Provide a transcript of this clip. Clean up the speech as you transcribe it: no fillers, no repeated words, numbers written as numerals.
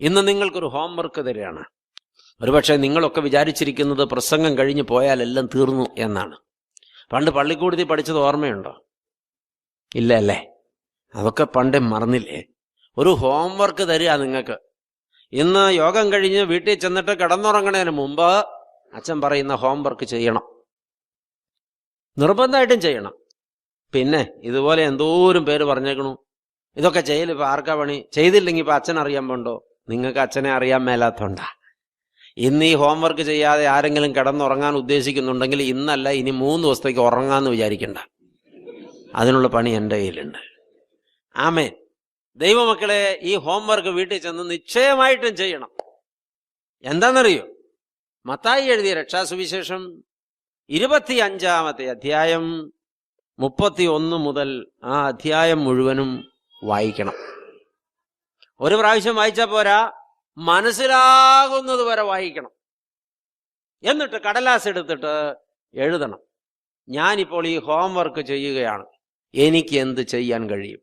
ഇന്ന് നിങ്ങൾക്കൊരു ഹോംവർക്ക് തരികയാണ്. ഒരുപക്ഷെ നിങ്ങളൊക്കെ വിചാരിച്ചിരിക്കുന്നത് പ്രസംഗം കഴിഞ്ഞ് പോയാൽ എല്ലാം തീർന്നു എന്നാണ്. പണ്ട് പള്ളിക്കൂടത്തിൽ പഠിച്ചത് ഓർമ്മയുണ്ടോ? ഇല്ല അല്ലേ? അതൊക്കെ പണ്ടേ മറന്നില്ലേ? ഒരു ഹോംവർക്ക് തരിക നിങ്ങൾക്ക്. ഇന്ന് യോഗം കഴിഞ്ഞ് വീട്ടിൽ ചെന്നിട്ട് കിടന്നുറങ്ങണതിന് മുമ്പ് അച്ഛൻ പറയുന്ന ഹോംവർക്ക് ചെയ്യണം, നിർബന്ധമായിട്ടും ചെയ്യണം. പിന്നെ ഇതുപോലെ എന്തോരം പേര് പറഞ്ഞേക്കണു, ഇതൊക്കെ ചെയ്യൽ ഇപ്പം ആർക്കാ പണി? ചെയ്തില്ലെങ്കിൽ ഇപ്പം അച്ഛൻ അറിയാൻ പോണ്ടോ? നിങ്ങൾക്ക് അച്ഛനെ അറിയാൻ മേലാത്തോണ്ടാ. ഇന്ന് ഈ ഹോംവർക്ക് ചെയ്യാതെ ആരെങ്കിലും കിടന്നുറങ്ങാൻ ഉദ്ദേശിക്കുന്നുണ്ടെങ്കിൽ ഇന്നല്ല, ഇനി 3 ദിവസത്തേക്ക് ഉറങ്ങാന്ന് വിചാരിക്കണ്ട. അതിനുള്ള പണി എൻ്റെ കയ്യിലുണ്ട്. ആമേൻ. ദൈവമക്കളെ, ഈ ഹോംവർക്ക് വീട്ടിൽ ചെന്ന് നിശ്ചയമായിട്ടും ചെയ്യണം. എന്താണെന്നറിയോ? മത്തായി എഴുതിയ രക്ഷാസുവിശേഷം 25-ാമത്തെ അധ്യായം 31 മുതൽ ആ അധ്യായം മുഴുവനും വായിക്കണം. ഒരു പ്രാവശ്യം വായിച്ചാൽ പോരാ, മനസ്സിലാകുന്നത് വരെ വായിക്കണം. എന്നിട്ട് കടലാസ് എടുത്തിട്ട് എഴുതണം, ഞാനിപ്പോൾ ഈ ഹോംവർക്ക് ചെയ്യുകയാണ്, എനിക്ക് എന്ത് ചെയ്യാൻ കഴിയും?